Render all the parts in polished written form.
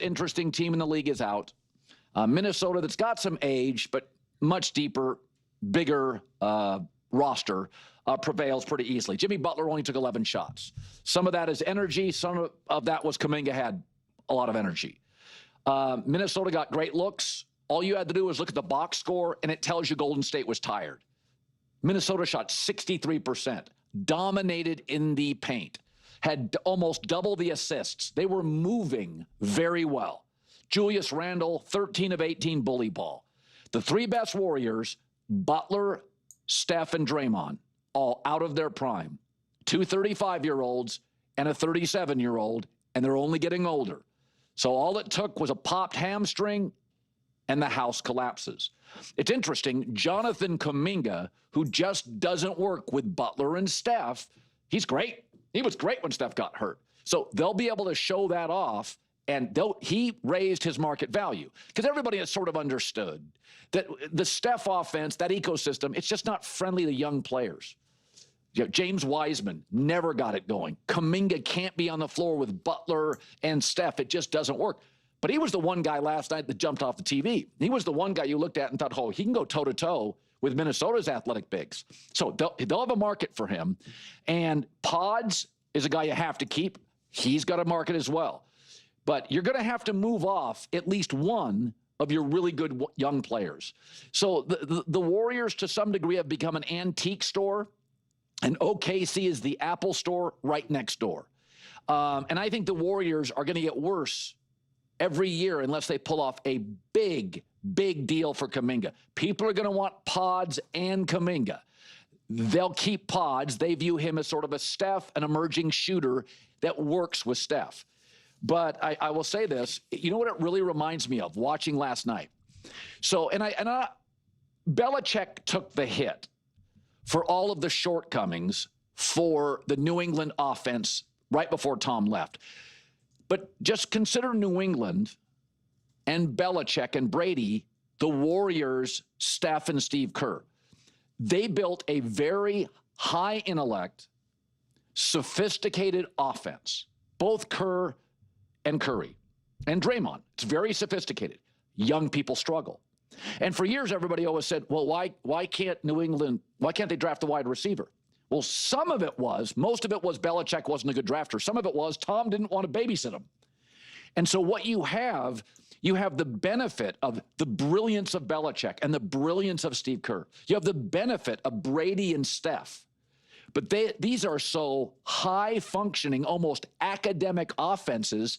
interesting team in the league is out. Minnesota, that's got some age, but much deeper, bigger roster, prevails pretty easily. Jimmy Butler only took 11 shots. Some of that is energy. Some of that was Kuminga had a lot of energy. Minnesota got great looks. All you had to do was look at the box score, and it tells you Golden State was tired. Minnesota shot 63%, dominated in the paint, had almost double the assists. They were moving very well. Julius Randle, 13 of 18 bully ball. The three best Warriors, Butler, Steph, and Draymond, all out of their prime. Two 35-year-olds and a 37-year-old, and they're only getting older. So all it took was a popped hamstring, and the house collapses. It's interesting, Jonathan Kuminga, who just doesn't work with Butler and Steph, he's great. He was great when Steph got hurt. So they'll be able to show that off, and he raised his market value. Because everybody has sort of understood that the Steph offense, that ecosystem, it's just not friendly to young players. You know, James Wiseman never got it going. Kuminga can't be on the floor with Butler and Steph. It just doesn't work. But he was the one guy last night that jumped off the TV. He was the one guy you looked at and thought, oh, he can go toe-to-toe with Minnesota's athletic bigs. So they'll have a market for him. And Pods is a guy you have to keep. He's got a market as well. But you're going to have to move off at least one of your really good young players. So the Warriors, to some degree, have become an antique store, and OKC is the Apple store right next door. And I think the Warriors are going to get worse every year unless they pull off a big, big deal for Kuminga. People are going to want Pods and Kuminga. They'll keep Pods. They view him as sort of a Steph, an emerging shooter that works with Steph. But I will say this, you know what it really reminds me of watching last night? So, Belichick took the hit for all of the shortcomings for the New England offense right before Tom left. But just consider New England and Belichick and Brady, the Warriors, Steph and Steve Kerr. They built a very high intellect, sophisticated offense, both Kerr and Curry and Draymond. It's very sophisticated. Young people struggle. And for years, everybody always said, well, why can't New England, why can't they draft a wide receiver? Well, some of it was, most of it was Belichick wasn't a good drafter. Some of it was Tom didn't want to babysit him. And so what you have the benefit of the brilliance of Belichick and the brilliance of Steve Kerr. You have the benefit of Brady and Steph. But these are so high-functioning, almost academic offenses,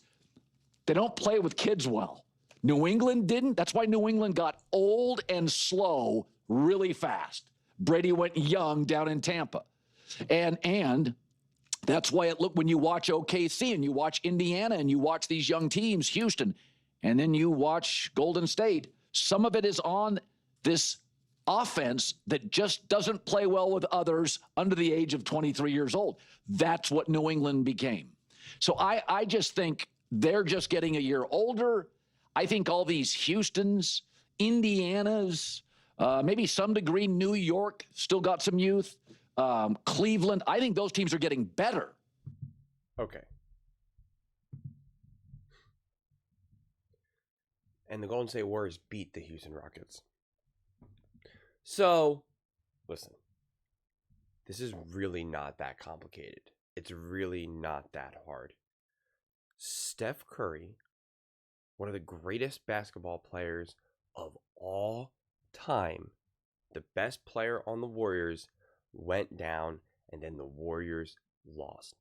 they don't play with kids well. New England didn't. That's why New England got old and slow really fast. Brady went young down in Tampa. And that's why when you watch OKC and you watch Indiana and you watch these young teams, Houston, and then you watch Golden State, some of it is on this offense that just doesn't play well with others under the age of 23 years old. That's what New England became. So I just think they're just getting a year older. I think all these Houstons, Indianas, maybe some degree New York still got some youth. Cleveland, I think those teams are getting better. Okay. And the Golden State Warriors beat the Houston Rockets. So, listen. This is really not that complicated. It's really not that hard. Steph Curry, one of the greatest basketball players of all time, the best player on the Warriors, went down, and then the Warriors lost.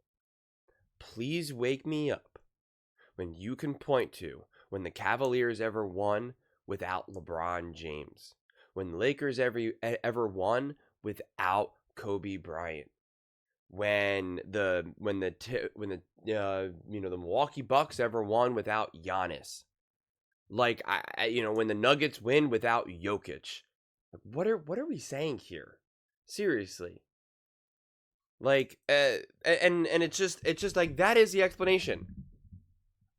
Please wake me up when you can point to when the Cavaliers ever won without LeBron James, when the Lakers ever won without Kobe Bryant, when the Milwaukee Bucks ever won without Giannis, like when the Nuggets win without Jokic. What are we saying here? Seriously. Like, and it's just like, that is the explanation.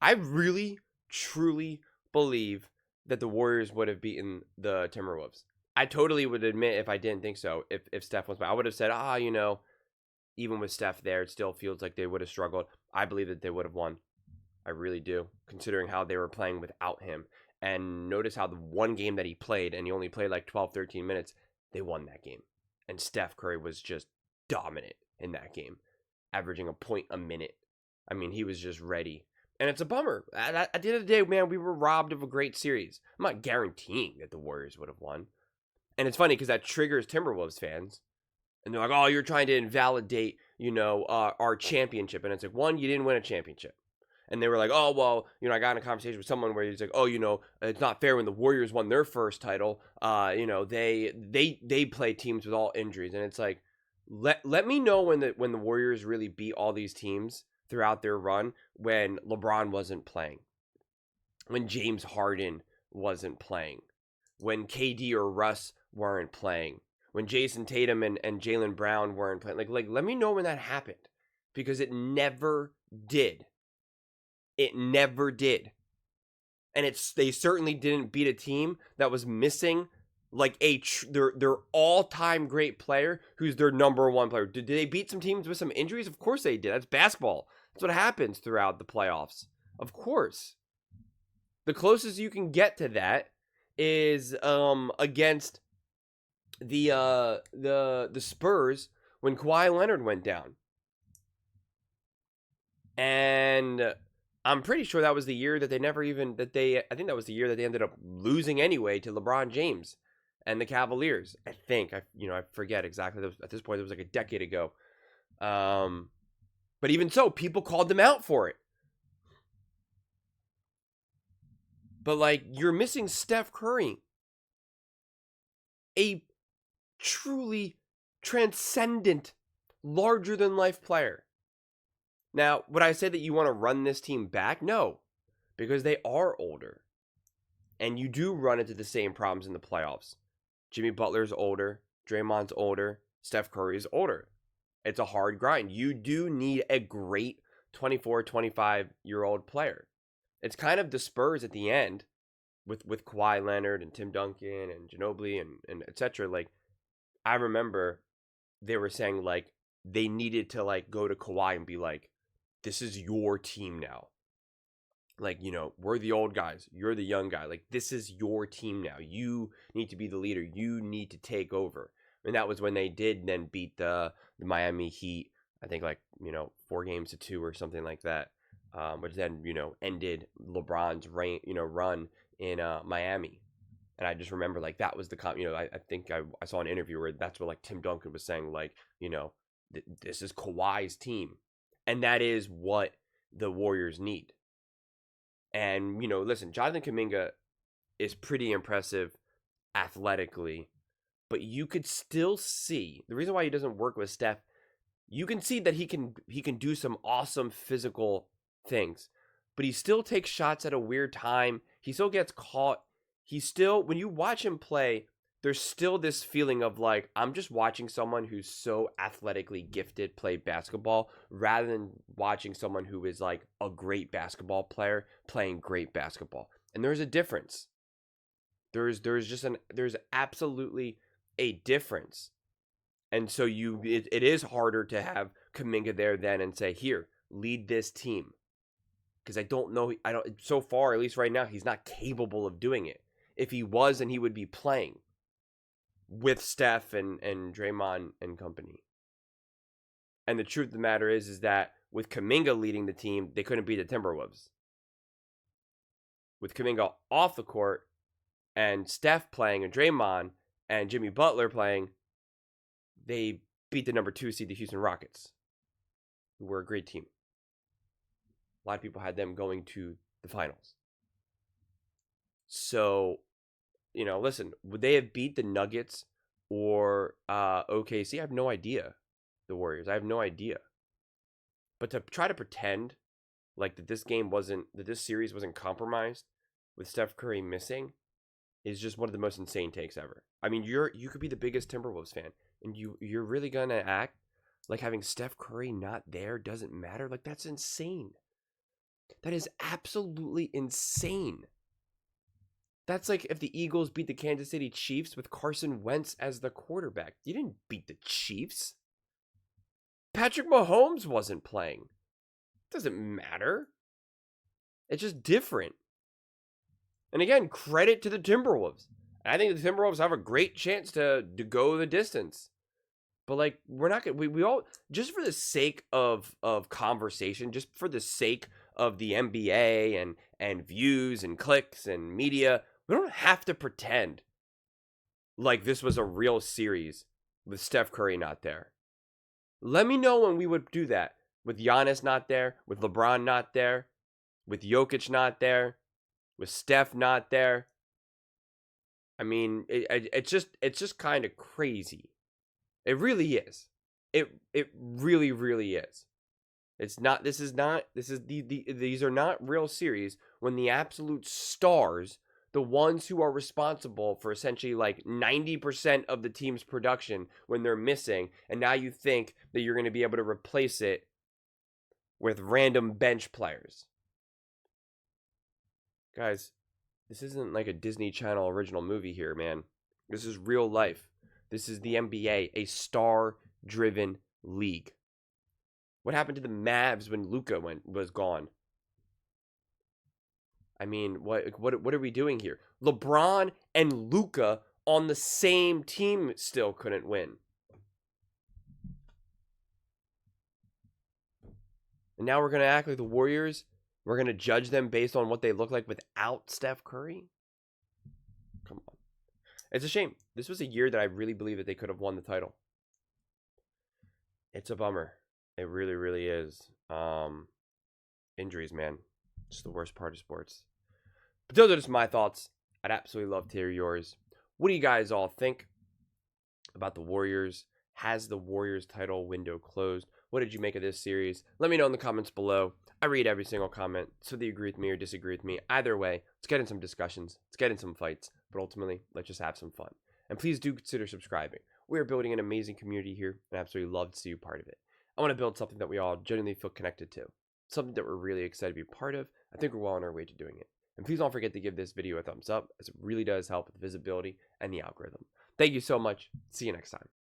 I really, truly believe that the Warriors would have beaten the Timberwolves. I totally would admit if I didn't think so, if Steph was back. I would have said, even with Steph there, it still feels like they would have struggled. I believe that they would have won. I really do, considering how they were playing without him. And notice how the one game that he played, and he only played like 12, 13 minutes, they won that game. And Steph Curry was just dominant in that game, averaging a point a minute. I mean, he was just ready. And it's a bummer. At the end of the day, man, we were robbed of a great series. I'm not guaranteeing that the Warriors would have won. And it's funny because that triggers Timberwolves fans. And they're like, oh, you're trying to invalidate, our championship. And it's like, one, you didn't win a championship. And they were like, oh, well, I got in a conversation with someone where he's like, oh, it's not fair when the Warriors won their first title. They play teams with all injuries. And it's like, let me know when the Warriors really beat all these teams throughout their run when LeBron wasn't playing, when James Harden wasn't playing, when KD or Russ weren't playing, when Jason Tatum and Jaylen Brown weren't playing. Like, let me know when that happened, because it never did. It never did. And they certainly didn't beat a team that was missing like their all-time great player who's their number one player. Did they beat some teams with some injuries? Of course they did. That's basketball. That's what happens throughout the playoffs. Of course. The closest you can get to that is against the Spurs when Kawhi Leonard went down. And I'm pretty sure that was the year that I think that was the year that they ended up losing anyway to LeBron James and the Cavaliers. I think, I forget exactly. At this point, it was like a decade ago. But even so, people called them out for it. But like, you're missing Steph Curry, a truly transcendent, larger than life player. Now, would I say that you want to run this team back? No, because they are older. And you do run into the same problems in the playoffs. Jimmy Butler's older, Draymond's older, Steph Curry's older. It's a hard grind. You do need a great 24, 25-year-old player. It's kind of the Spurs at the end with Kawhi Leonard and Tim Duncan and Ginobili and et cetera. Like, I remember they were saying, like, they needed to, like, go to Kawhi and be like, this is your team now. Like, we're the old guys. You're the young guy. Like, this is your team now. You need to be the leader. You need to take over. And that was when they did then beat the Miami Heat, I think, like, 4-2 or something like that, which then, ended LeBron's run in Miami. And I just remember, like, that was the I think I saw an interview where that's what, like, Tim Duncan was saying, like, this is Kawhi's team. And that is what the Warriors need. And, listen, Jonathan Kuminga is pretty impressive athletically, but you could still see the reason why he doesn't work with Steph. You can see that he can do some awesome physical things, but he still takes shots at a weird time. He still gets caught. When you watch him play, there's still this feeling of like, I'm just watching someone who's so athletically gifted play basketball rather than watching someone who is like a great basketball player playing great basketball. And there's a difference. There's absolutely a difference. And so it is harder to have Kuminga there then and say, here, lead this team. Because so far, at least right now, he's not capable of doing it. If he was, then he would be playing with Steph and Draymond and company. And the truth of the matter is that with Kuminga leading the team, they couldn't beat the Timberwolves. With Kuminga off the court and Steph playing and Draymond and Jimmy Butler playing, they beat the number 2 seed, the Houston Rockets, who were a great team. A lot of people had them going to the finals. So, listen, would they have beat the Nuggets or OKC? I have no idea. The Warriors, I have no idea. But to try to pretend like that this series wasn't compromised with Steph Curry missing is just one of the most insane takes ever. I mean, you could be the biggest Timberwolves fan, and you're really gonna act like having Steph Curry not there doesn't matter? Like, that's insane. That is absolutely insane. That's like if the Eagles beat the Kansas City Chiefs with Carson Wentz as the quarterback. You didn't beat the Chiefs. Patrick Mahomes wasn't playing. Doesn't matter. It's just different. And again, credit to the Timberwolves. I think the Timberwolves have a great chance to go the distance. But like, we're not gonna we all, just for the sake of conversation, just for the sake of the NBA and views and clicks and media, we don't have to pretend like this was a real series with Steph Curry not there. Let me know when we would do that with Giannis not there, with LeBron not there, with Jokic not there, with Steph not there. I mean, it's just kind of crazy. It really is. It really, really is. It's not. These are not real series when the absolute stars, the ones who are responsible for essentially like 90% of the team's production, when they're missing, and now you think that you're going to be able to replace it with random bench players. Guys, this isn't like a Disney Channel original movie here, man. This is real life. This is the NBA, a star-driven league. What happened to the Mavs when Luka was gone? I mean, what are we doing here? LeBron and Luka on the same team still couldn't win. And now we're going to act like the Warriors. We're going to judge them based on what they look like without Steph Curry? Come on. It's a shame. This was a year that I really believe that they could have won the title. It's a bummer. It really, really is. Injuries, man. It's the worst part of sports. But those are just my thoughts. I'd absolutely love to hear yours. What do you guys all think about the Warriors? Has the Warriors title window closed? What did you make of this series? Let me know in the comments below. I read every single comment, so whether you agree with me or disagree with me. Either way, let's get in some discussions. Let's get in some fights. But ultimately, let's just have some fun. And please do consider subscribing. We are building an amazing community here, and I absolutely love to see you part of it. I want to build something that we all genuinely feel connected to. Something that we're really excited to be part of. I think we're well on our way to doing it. And please don't forget to give this video a thumbs up, as it really does help with visibility and the algorithm. Thank you so much. See you next time.